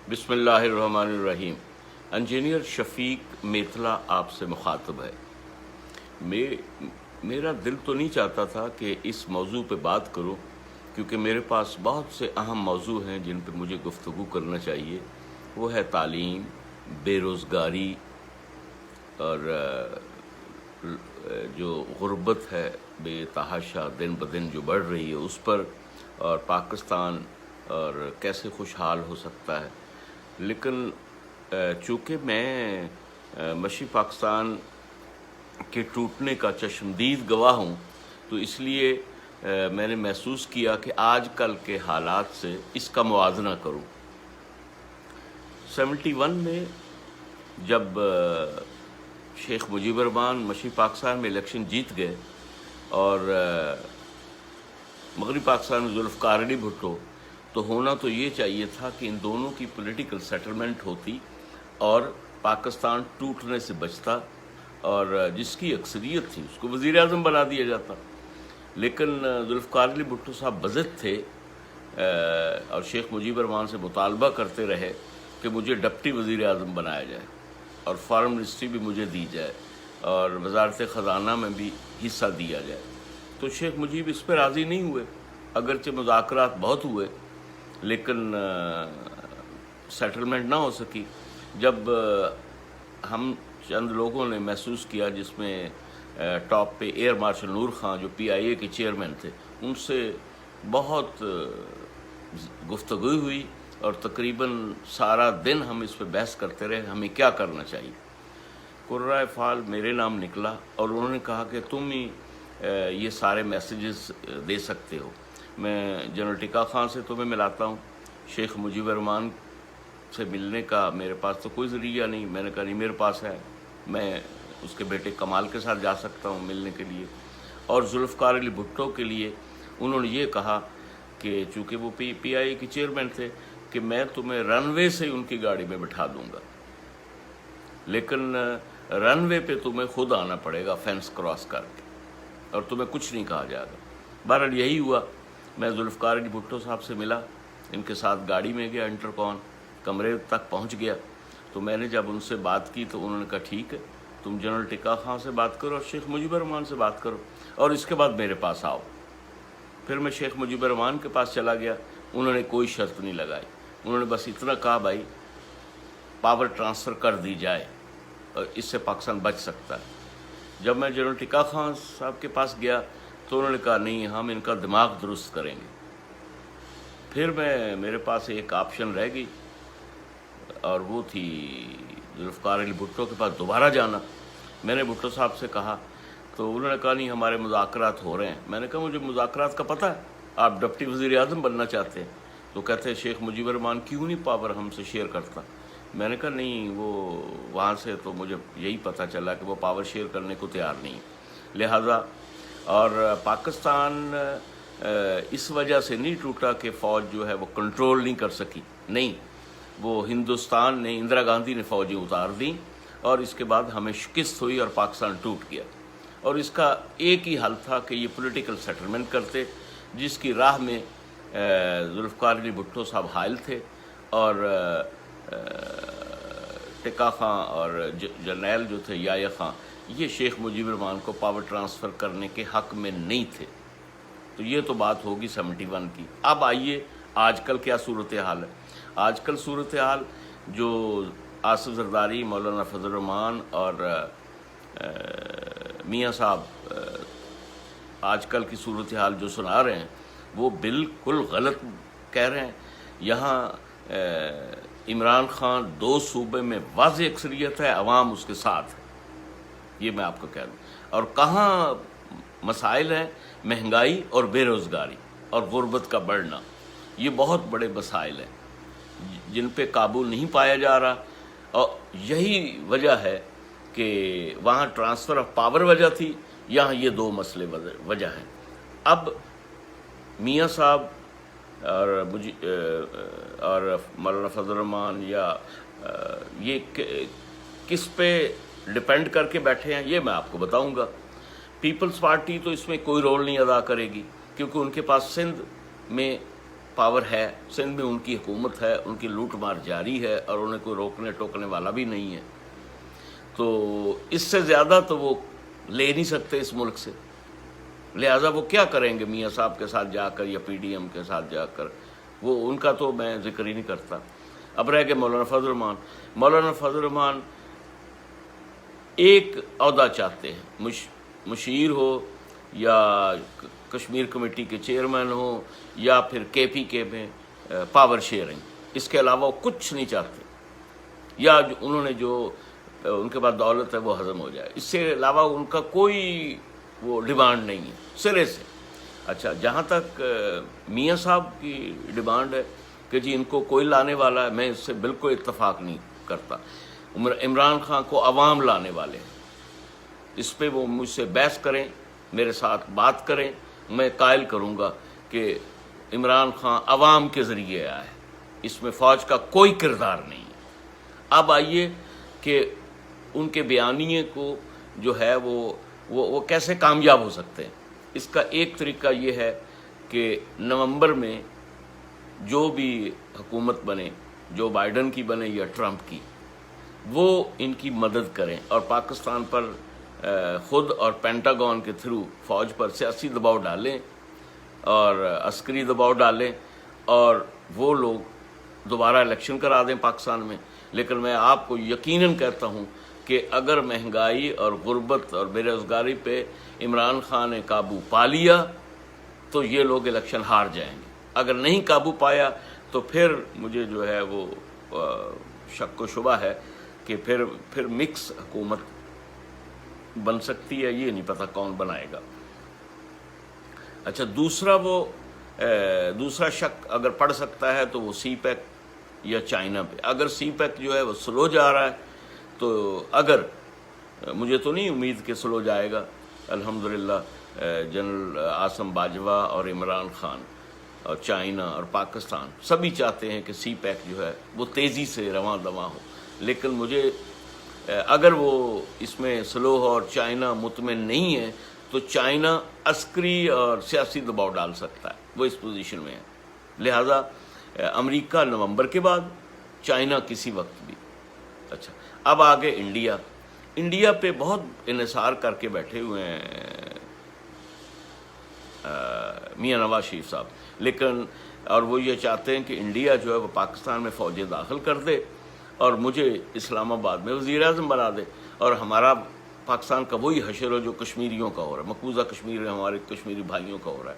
بسم اللہ الرحمن الرحیم۔ انجینئر شفیق میتھلا آپ سے مخاطب ہے۔ میرا دل تو نہیں چاہتا تھا کہ اس موضوع پہ بات کروں، کیونکہ میرے پاس بہت سے اہم موضوع ہیں جن پہ مجھے گفتگو کرنا چاہیے۔ وہ ہے تعلیم، بے روزگاری، اور جو غربت ہے بے تحاشا دن بدن جو بڑھ رہی ہے اس پر، اور پاکستان اور کیسے خوشحال ہو سکتا ہے۔ لیکن چونکہ میں مشرقی پاکستان کے ٹوٹنے کا چشمدید گواہ ہوں، تو اس لیے میں نے محسوس کیا کہ آج کل کے حالات سے اس کا موازنہ کروں۔ 71 میں جب شیخ مجیب الرحمان مشرقی پاکستان میں الیکشن جیت گئے اور مغربی پاکستان میں ذوالفقار علی بھٹو، تو ہونا تو یہ چاہیے تھا کہ ان دونوں کی پولیٹیکل سیٹلمنٹ ہوتی اور پاکستان ٹوٹنے سے بچتا، اور جس کی اکثریت تھی اس کو وزیر اعظم بنا دیا جاتا۔ لیکن ذوالفقار علی بھٹو صاحب بضد تھے اور شیخ مجیب الرحمان سے مطالبہ کرتے رہے کہ مجھے ڈپٹی وزیر اعظم بنایا جائے اور فارن منسٹری بھی مجھے دی جائے اور وزارت خزانہ میں بھی حصہ دیا جائے۔ تو شیخ مجیب اس پہ راضی نہیں ہوئے، اگرچہ مذاکرات بہت ہوئے لیکن سیٹلمنٹ نہ ہو سکی۔ جب ہم چند لوگوں نے محسوس کیا، جس میں ٹاپ پہ ایئر مارشل نور خان جو PIA کے چیئرمین تھے، ان سے بہت گفتگو ہوئی اور تقریباً سارا دن ہم اس پہ بحث کرتے رہے ہمیں کیا کرنا چاہیے۔ قرۂ فعال میرے نام نکلا اور انہوں نے کہا کہ تم ہی یہ سارے میسیجز دے سکتے ہو۔ میں جنرل ٹکا خان سے تمہیں ملاتا ہوں، شیخ مجیب الرحمان سے ملنے کا میرے پاس تو کوئی ذریعہ نہیں۔ میں نے کہا نہیں، میرے پاس ہے، میں اس کے بیٹے کمال کے ساتھ جا سکتا ہوں ملنے کے لیے۔ اور ذوالفقار علی بھٹو کے لیے انہوں نے یہ کہا کہ چونکہ وہ PIA کے چیئرمین تھے کہ میں تمہیں رن وے سے ان کی گاڑی میں بٹھا دوں گا، لیکن رن وے پہ تمہیں خود آنا پڑے گا فینس کراس کر کے، اور تمہیں کچھ نہیں کہا جائے گا۔ بہرحال یہی ہوا۔ میں ذوالفقار علی بھٹو صاحب سے ملا، ان کے ساتھ گاڑی میں گیا، انٹرکون کمرے تک پہنچ گیا۔ تو میں نے جب ان سے بات کی تو انہوں نے کہا ٹھیک ہے، تم جنرل ٹکا خان سے بات کرو اور شیخ مجیب الرحمان سے بات کرو، اور اس کے بعد میرے پاس آؤ۔ پھر میں شیخ مجیب الرحمان کے پاس چلا گیا۔ انہوں نے کوئی شرط نہیں لگائی، انہوں نے بس اتنا کہا بھائی پاور ٹرانسفر کر دی جائے اور اس سے پاکستان بچ سکتا ہے۔ جب میں جنرل ٹکا خان صاحب کے پاس گیا تو انہوں نے کہا نہیں، ہم ان کا دماغ درست کریں گے۔ پھر میرے پاس ایک آپشن رہ گئی اور وہ تھی ذوالفقار علی بھٹو کے پاس دوبارہ جانا۔ میں نے بھٹو صاحب سے کہا تو انہوں نے کہا نہیں، ہمارے مذاکرات ہو رہے ہیں۔ میں نے کہا مجھے مذاکرات کا پتہ ہے، آپ ڈپٹی وزیر اعظم بننا چاہتے ہیں۔ تو کہتے ہیں شیخ مجیب الرحمان کیوں نہیں پاور ہم سے شیئر کرتا۔ میں نے کہا نہیں، وہ وہاں سے تو مجھے یہی پتہ چلا کہ وہ پاور شیئر کرنے کو تیار نہیں، لہٰذا اور پاکستان اس وجہ سے نہیں ٹوٹا کہ فوج جو ہے وہ کنٹرول نہیں کر سکی، نہیں، وہ ہندوستان نے، اندرا گاندھی نے فوجیں اتار دیں اور اس کے بعد ہمیں شکست ہوئی اور پاکستان ٹوٹ گیا۔ اور اس کا ایک ہی حل تھا کہ یہ پولیٹیکل سیٹلمنٹ کرتے، جس کی راہ میں ذوالفقار علی بھٹو صاحب حائل تھے، اور ٹکا خان اور جرنیل جو تھے یحییٰ خان، یہ شیخ مجیب الرحمان کو پاور ٹرانسفر کرنے کے حق میں نہیں تھے۔ تو یہ تو بات ہوگی 71 کی۔ اب آئیے آج کل کیا صورتحال ہے۔ آج کل صورتحال جو آصف زرداری، مولانا فضل الرحمان اور میاں صاحب آج کل کی صورتحال جو سنا رہے ہیں وہ بالکل غلط کہہ رہے ہیں۔ یہاں عمران خان 2 صوبے میں واضح اکثریت ہے، عوام اس کے ساتھ ہے، یہ میں آپ کو کہہ دوں۔ اور کہاں مسائل ہیں؟ مہنگائی اور بے روزگاری اور غربت کا بڑھنا، یہ بہت بڑے مسائل ہیں جن پہ قابو نہیں پایا جا رہا، اور یہی وجہ ہے کہ وہاں ٹرانسفر آف پاور وجہ تھی، یہاں یہ 2 مسئلے وجہ ہیں۔ اب میاں صاحب اور مولانا فضل الرحمان یا یہ کس پہ ڈپینڈ کر کے بیٹھے ہیں یہ میں آپ کو بتاؤں گا۔ پیپلز پارٹی تو اس میں کوئی رول نہیں ادا کرے گی، کیونکہ ان کے پاس سندھ میں پاور ہے، سندھ میں ان کی حکومت ہے، ان کی لوٹ مار جاری ہے اور انہیں کوئی روکنے ٹوکنے والا بھی نہیں ہے، تو اس سے زیادہ تو وہ لے نہیں سکتے اس ملک سے، لہٰذا وہ کیا کریں گے میاں صاحب کے ساتھ جا کر یا پی ڈی ایم کے ساتھ جا کر، وہ ان کا تو میں ذکر ہی نہیں کرتا۔ اب رہ گئے مولانا فضل الرحمان۔ مولانا فضل الرحمان ایک عہدہ چاہتے ہیں، مشیر ہو یا کشمیر کمیٹی کے چیئرمین ہو یا پھر کے پی کے میں پاور شیئرنگ، اس کے علاوہ وہ کچھ نہیں چاہتے، یا انہوں نے جو ان کے پاس دولت ہے وہ ہضم ہو جائے، اس سے علاوہ ان کا کوئی وہ ڈیمانڈ نہیں ہے سرے سے۔ اچھا، جہاں تک میاں صاحب کی ڈیمانڈ ہے کہ جی ان کو کوئی لانے والا ہے، میں اس سے بالکل اتفاق نہیں کرتا۔ عمران خان کو عوام لانے والے ہیں، اس پہ وہ مجھ سے بحث کریں، میرے ساتھ بات کریں، میں قائل کروں گا کہ عمران خان عوام کے ذریعے آیا ہے، اس میں فوج کا کوئی کردار نہیں ہے۔ اب آئیے کہ ان کے بیانیے کو جو ہے وہ کیسے کامیاب ہو سکتے ہیں۔ اس کا ایک طریقہ یہ ہے کہ نومبر میں جو بھی حکومت بنے، جو بائیڈن کی بنے یا ٹرمپ کی، وہ ان کی مدد کریں اور پاکستان پر خود اور پینٹاگون کے تھرو فوج پر سیاسی دباؤ ڈالیں اور عسکری دباؤ ڈالیں اور وہ لوگ دوبارہ الیکشن کرا دیں پاکستان میں۔ لیکن میں آپ کو یقیناً کہتا ہوں کہ اگر مہنگائی اور غربت اور بے روزگاری پہ عمران خان نے قابو پا لیا تو یہ لوگ الیکشن ہار جائیں گے، اگر نہیں قابو پایا تو پھر مجھے جو ہے وہ شک و شبہ ہے کہ پھر مکس حکومت بن سکتی ہے، یہ نہیں پتہ کون بنائے گا۔ اچھا، دوسرا شک اگر پڑ سکتا ہے تو وہ سی پیک یا چائنا پہ۔ اگر سی پیک جو ہے وہ سلو جا رہا ہے تو اگر مجھے تو نہیں امید کہ سلو جائے گا، الحمدللہ جنرل عاصم باجوہ اور عمران خان اور چائنا اور پاکستان سبھی چاہتے ہیں کہ سی پیک جو ہے وہ تیزی سے رواں دواں ہو، لیکن مجھے اگر وہ اس میں سلو ہو اور چائنا مطمئن نہیں ہے تو چائنا عسکری اور سیاسی دباؤ ڈال سکتا ہے، وہ اس پوزیشن میں ہے، لہذا امریکہ نومبر کے بعد، چائنا کسی وقت بھی۔ اچھا، اب آگے انڈیا پہ بہت انحصار کر کے بیٹھے ہوئے ہیں میاں نواز شریف صاحب، لیکن اور وہ یہ چاہتے ہیں کہ انڈیا جو ہے وہ پاکستان میں فوجیں داخل کر دے اور مجھے اسلام آباد میں وزیر اعظم بنا دے، اور ہمارا پاکستان کا وہی حشر ہو جو کشمیریوں کا ہو رہا ہے، مقبوضہ کشمیر میں ہمارے کشمیری بھائیوں کا ہو رہا ہے۔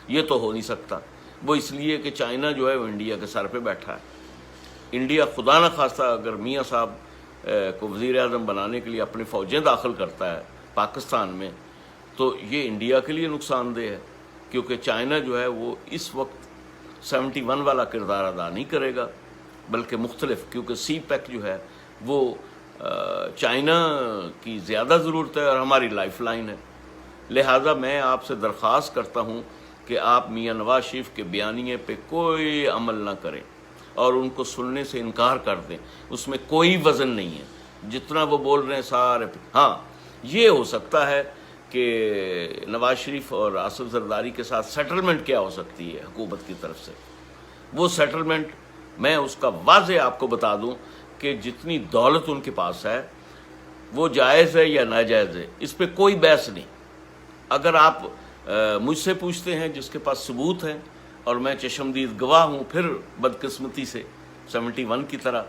یہ تو ہو نہیں سکتا، وہ اس لیے کہ چائنا جو ہے وہ انڈیا کے سر پہ بیٹھا ہے۔ انڈیا خدا نہ خواستہ اگر میاں صاحب کو وزیر اعظم بنانے کے لیے اپنی فوجیں داخل کرتا ہے پاکستان میں تو یہ انڈیا کے لیے نقصان دہ ہے، کیونکہ چائنا جو ہے وہ اس وقت 71 والا کردار ادا نہیں کرے گا، بلکہ مختلف، کیونکہ سی پیک جو ہے وہ چائنا کی زیادہ ضرورت ہے اور ہماری لائف لائن ہے۔ لہذا میں آپ سے درخواست کرتا ہوں کہ آپ میاں نواز شریف کے بیانیے پہ کوئی عمل نہ کریں اور ان کو سننے سے انکار کر دیں، اس میں کوئی وزن نہیں ہے، جتنا وہ بول رہے ہیں سارے پہ۔ ہاں، یہ ہو سکتا ہے کہ نواز شریف اور آصف زرداری کے ساتھ سیٹلمنٹ کیا ہو سکتی ہے حکومت کی طرف سے، وہ سیٹلمنٹ میں اس کا واضح آپ کو بتا دوں کہ جتنی دولت ان کے پاس ہے وہ جائز ہے یا ناجائز ہے، اس پہ کوئی بحث نہیں۔ اگر آپ مجھ سے پوچھتے ہیں جس کے پاس ثبوت ہے، اور میں چشمدید گواہ ہوں، پھر بدقسمتی سے 71 کی طرح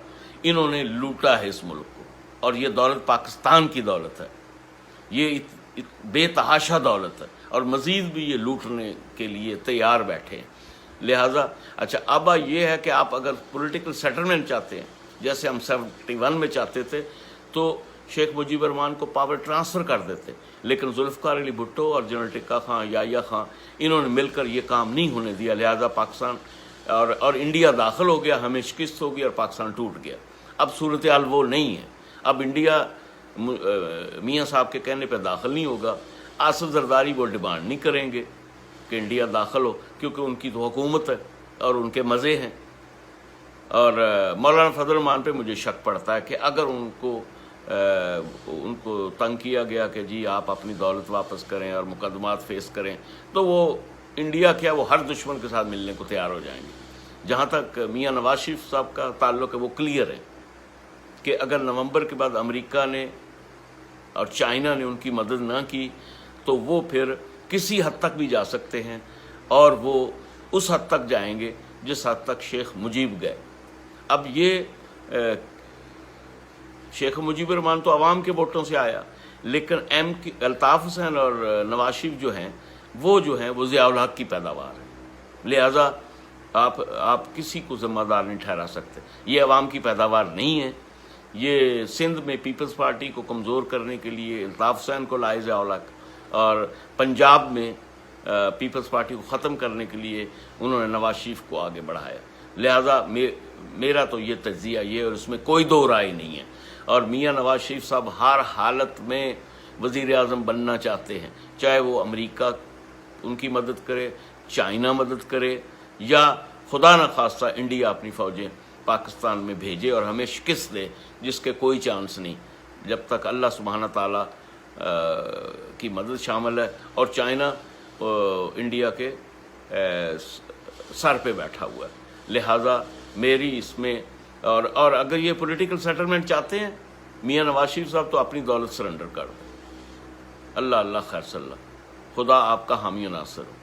انہوں نے لوٹا ہے اس ملک کو، اور یہ دولت پاکستان کی دولت ہے، یہ بے تحاشا دولت ہے، اور مزید بھی یہ لوٹنے کے لیے تیار بیٹھے ہیں۔ لہٰذا اچھا، اب یہ ہے کہ آپ اگر پولیٹیکل سیٹلمنٹ چاہتے ہیں جیسے ہم 71 میں چاہتے تھے تو شیخ مجیب الرحمان کو پاور ٹرانسفر کر دیتے، لیکن ذوالفقار علی بھٹو اور جنرل ٹکا خان، یحییٰ خان، انہوں نے مل کر یہ کام نہیں ہونے دیا، لہذا پاکستان اور انڈیا داخل ہو گیا، ہمیں شکست ہوگی اور پاکستان ٹوٹ گیا۔ اب صورتحال وہ نہیں ہے، اب انڈیا میاں صاحب کے کہنے پہ داخل نہیں ہوگا، آصف زرداری وہ ڈیمانڈ نہیں کریں گے کہ انڈیا داخل ہو، کیونکہ ان کی تو حکومت ہے اور ان کے مزے ہیں۔ اور مولانا فضل الرحمان پہ مجھے شک پڑتا ہے کہ اگر ان کو تنگ کیا گیا کہ جی آپ اپنی دولت واپس کریں اور مقدمات فیس کریں تو وہ انڈیا کیا وہ ہر دشمن کے ساتھ ملنے کو تیار ہو جائیں گے۔ جہاں تک میاں نواز شریف صاحب کا تعلق ہے وہ کلیئر ہے کہ اگر نومبر کے بعد امریکہ نے اور چائنا نے ان کی مدد نہ کی تو وہ پھر کسی حد تک بھی جا سکتے ہیں، اور وہ اس حد تک جائیں گے جس حد تک شیخ مجیب گئے۔ اب یہ شیخ مجیب الرحمان تو عوام کے ووٹوں سے آیا، لیکن الطاف حسین اور نواز شریف جو ہیں وہ ضیاء الحق کی پیداوار ہے، لہذا آپ کسی کو ذمہ دار نہیں ٹھہرا سکتے۔ یہ عوام کی پیداوار نہیں ہے، یہ سندھ میں پیپلز پارٹی کو کمزور کرنے کے لیے الطاف حسین کو لائے ضیاء الحق، اور پنجاب میں پیپلز پارٹی کو ختم کرنے کے لیے انہوں نے نواز شریف کو آگے بڑھایا۔ لہذا میرا تو یہ تجزیہ یہ، اور اس میں کوئی دو رائے نہیں ہے۔ اور میاں نواز شریف صاحب ہر حالت میں وزیر اعظم بننا چاہتے ہیں، چاہے وہ امریکہ ان کی مدد کرے، چائنا مدد کرے، یا خدا نخواستہ انڈیا اپنی فوجیں پاکستان میں بھیجے اور ہمیں شکست دے، جس کے کوئی چانس نہیں جب تک اللہ سبحانہ تعالیٰ کی مدد شامل ہے اور چائنا انڈیا کے سر پہ بیٹھا ہوا ہے۔ لہٰذا میری اس میں اور اگر یہ پولیٹیکل سیٹلمنٹ چاہتے ہیں میاں نواز شریف صاحب تو اپنی دولت سرنڈر کر دیں۔ اللہ خیر صلی اللہ، خدا آپ کا حامی و ناصر ہو۔